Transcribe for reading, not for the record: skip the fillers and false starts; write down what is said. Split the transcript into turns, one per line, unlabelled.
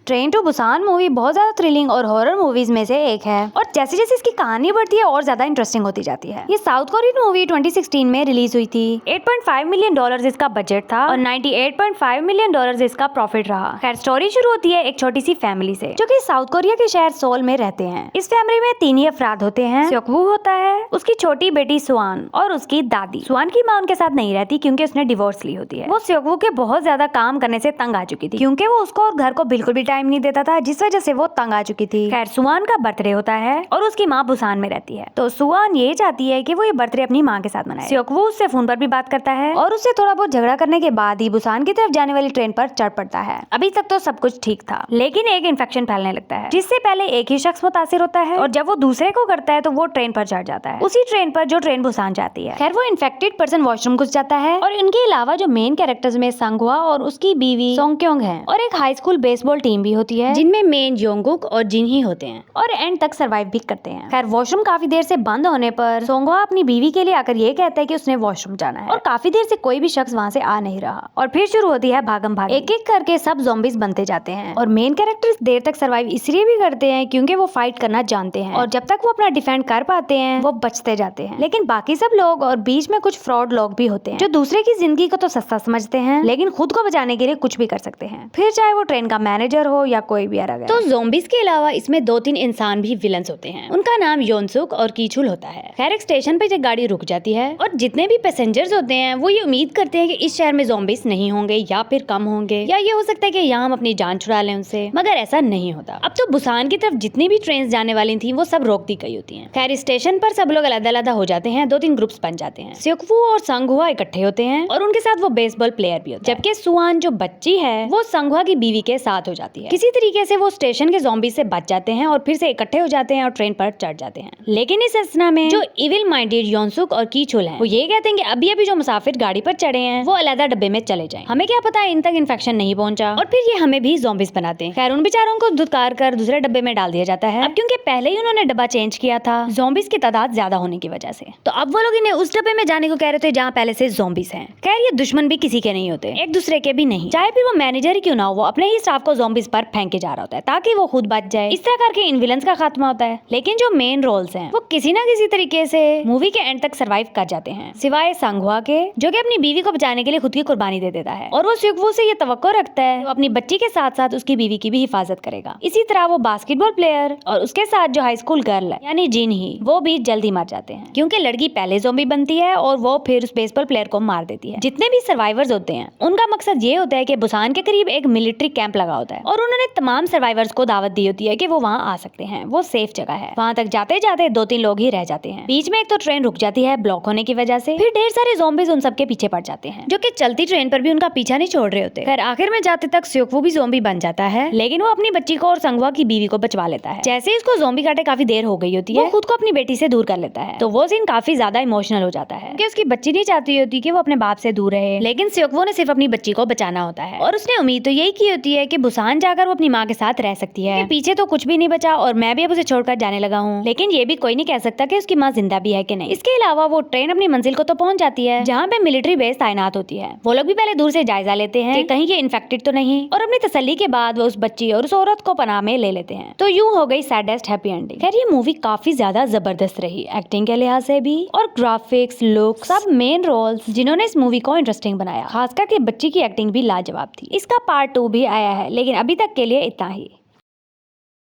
Train to Busan movie बहुत ज्यादा thrilling और हॉरर मूवीज में से एक है और जैसे जैसे इसकी कहानी बढ़ती है और ज्यादा इंटरेस्टिंग होती जाती है। ये साउथ कोरियन मूवी 2016 में रिलीज हुई थी। 8.5 मिलियन डॉलर्स इसका बजट था और 98.5 मिलियन डॉलर्स इसका प्रॉफिट रहा। खैर स्टोरी शुरू होती है एक छोटी सी फैमिली से जो कि साउथ कोरिया के शहर सोल में रहते हैं। इस फैमिली में 3 ही अफराद होते हैं। सेokवू होता है, उसकी छोटी बेटी सुआन और उसकी दादी। सुआन की माँ उनके साथ नहीं रहती क्योंकि उसने डिवोर्स ली होती है। वो सेokवू के बहुत ज्यादा काम करने से तंग आ चुकी थी क्योंकि वो उसको और घर को बिल्कुल भी टाइम नहीं देता था, जिस वजह से वो तंग आ चुकी थी। खैर सुआन का बर्थडे होता है और उसकी माँ बुसान में रहती है, तो सुआन ये चाहती है कि वो ये बर्थडे अपनी माँ के साथ मनाए। सेokवू उससे फोन पर भी बात करता है और उससे थोड़ा बहुत झगड़ा करने के बाद ही बुसान की तरफ जाने वाली ट्रेन पर चढ़ पड़ता है। अभी तक तो सब कुछ ठीक था, लेकिन एक इन्फेक्शन फैलने लगता है जिससे पहले एक ही शख्स मुतासिर होता है और जब वो दूसरे को करता है तो वो ट्रेन पर चढ़ जाता है, उसी ट्रेन पर जो ट्रेन बुसान जाती है। खैर वो इन्फेक्टेड पर्सन वॉशरूम घुस जाता है और इनके अलावा जो मेन कैरेक्टर्स में संगहुआ और उसकी बीवी सोंगक्योंग है और एक हाई स्कूल बेसबॉल टीम भी होती है जिनमें मेन योंगुक और जिन ही होते हैं और एंड तक सरवाइव भी करते हैं। खैर वॉशरूम काफी देर से बंद होने पर सोंगहुआ अपनी बीवी के लिए आकर ये कहता है कि उसने वॉशरूम जाना है और काफी देर से कोई भी शख्स वहाँ से आ नहीं रहा और फिर शुरू होती है भागम भाग। एक एक करके सब ज़ॉम्बीज बनते जाते हैं और मेन कैरेक्टर्स देर तक सरवाइव इसलिए भी करते हैं क्योंकि वो फाइट करना जानते हैं और जब तक वो अपना डिफेंड कर पाते हैं वो बचते जाते हैं। लेकिन बाकी सब लोग और बीच में कुछ फ्रॉड लोग भी होते हैं जो दूसरे की जिंदगी को तो सस्ता समझते हैं लेकिन खुद को बचाने के लिए कुछ भी कर सकते हैं, फिर चाहे वो ट्रेन का मैनेजर हो या कोई भी अलग है। तो ज़ॉम्बीज के अलावा इसमें 2-3 इंसान भी विलन्स होते हैं। उनका नाम योनसुक और कीचुल होता है। खैर एक स्टेशन पे जब गाड़ी रुक जाती है और जितने भी पैसेंजर्स होते हैं वो ये उम्मीद करते हैं कि इस शहर में ज़ॉम्बीज नहीं होंगे या फिर कम होंगे या ये हो सकता है कि यहाँ हम अपनी जान छुड़ा लें उनसे, मगर ऐसा नहीं होता। अब तो बुसान की तरफ जितनी भी ट्रेन जाने वाली थी वो सब रोक दी गई होती हैं। खैर स्टेशन पर सब लोग अलग-अलग हो जाते हैं, 2-3 ग्रुप्स बन जाते हैं। सेokवू और संगहुआ इकट्ठे होते हैं और उनके साथ वो बेसबॉल प्लेयर भी होता है, जबकि सुआन जो बच्ची है वो संगहुआ की बीवी के साथ हो जाती है। किसी तरीके से वो स्टेशन के ज़ॉम्बी से बच जाते हैं और फिर से इकट्ठे हो जाते हैं और ट्रेन पर चढ़ जाते हैं। लेकिन इस अवस्था में जो इविल माइंडेड योनसुक और कीचुल हैं वो ये कहते हैं कि अभी जो मुसाफिर गाड़ी पर चढ़े हैं वो अलग डब्बे में चले जाएं। हमें क्या पता इन तक इन्फेक्शन नहीं पहुंचा और फिर ये हमें भी ज़ॉम्बीज बनाते हैं। खैर उन बेचारों को धुतकार कर दूसरे डब्बे में डाल दिया जाता है। अब क्योंकि पहले ही उन्होंने डब्बा चेंज किया था ज़ॉम्बीज की तादाद ज्यादा होने की वजह से, तो अब वो लोग इन्हें उस डब्बे में जाने को कह रहे थे जहाँ पहले से ज़ॉम्बीज हैं। खैर ये दुश्मन भी किसी के नहीं होते, एक दूसरे के भी नहीं, चाहे फिर वो मैनेजर ही क्यों ना हो, वो अपने ही स्टाफ को ज़ॉम्बीज पर फेंक के जा रहा होता है ताकि वो खुद बच जाए। इस तरह करके इन विलन्स का खात्मा होता है। लेकिन जो मेन रोल्स हैं वो किसी ना किसी तरीके से मूवी के एंड तक सरवाइव कर जाते हैं, सिवाय संगहुआ के जो कि अपनी बीवी को बचाने के लिए खुद की कुर्बानी दे देता है और वो सेokवू से ये तवक्को रखता है वो अपनी बच्ची के साथ साथ उसकी बीवी की भी हिफाजत करेगा। इसी तरह वो बास्केटबॉल प्लेयर और उसके साथ जो हाई स्कूल गर्ल है यानी जिन ही, वो भी जल्दी मर जाते हैं क्योंकि लड़की पहले ज़ॉम्बी बनती है और वो फिर उस बेसबॉल प्लेयर को मार देती है। जितने भी सर्वाइवर्स होते हैं उनका मकसद ये होता है कि बुसान के करीब एक मिलिट्री कैंप लगा होता है और उन्होंने तमाम सर्वाइवर्स को दावत दी होती है कि वो वहाँ आ सकते हैं, वो सेफ जगह है। वहाँ तक जाते जाते 2-3 लोग ही रह जाते हैं। बीच में एक तो ट्रेन रुक जाती है ब्लॉक होने की वजह से, फिर ढेर सारे ज़ॉम्बीज उन सबके पीछे पड़ जाते हैं जो कि चलती ट्रेन पर भी उनका पीछा नहीं छोड़ रहे होते। खैर आखिर में जाते तक सेokवू भी ज़ॉम्बी बन जाता है, लेकिन वो अपनी बच्ची को और संगहुआ की बीवी को बचवा लेता है। जैसे ही उसको ज़ॉम्बी काटे काफी देर हो गई होती है, वो खुद को अपनी बेटी से दूर कर लेता है, तो वो सीन काफी ज्यादा इमोशनल हो जाता है क्योंकि उसकी बच्ची नहीं चाहती होती कि वो अपने बाप से दूर रहे, लेकिन सेokवू ने सिर्फ अपनी बच्ची को बचाना होता है और उसने उम्मीद तो यही की होती है कि बुसान जाकर वो अपनी माँ के साथ रह सकती है, पीछे तो कुछ भी नहीं बचा और मैं भी अब उसे छोड़कर जाने लगा हूँ। लेकिन ये भी कोई नहीं कह सकता कि उसकी माँ जिंदा भी है कि नहीं। इसके अलावा वो ट्रेन अपनी मंजिल को तो पहुंच जाती है जहाँ पे मिलिट्री बेस तैनात होती है। वो लोग भी पहले दूर से जायजा लेते हैं कि कहीं ये इन्फेक्टेड तो नहीं और अपनी तसल्ली के बाद वो उस बच्ची और उस औरत को पनाह में ले लेते हैं। तो यूं हो गई सैडेस्ट हैप्पी एंडिंग। खैर ये मूवी काफी ज्यादा जबरदस्त रही एक्टिंग के लिहाज से भी और ग्राफिक्स, लुक, सब मेन रोल्स जिन्होंने इस मूवी को इंटरेस्टिंग बनाया। खासकर के बच्ची की एक्टिंग भी लाजवाब थी। इसका पार्ट 2 भी आया है लेकिन अभी तक के लिए इतना ही।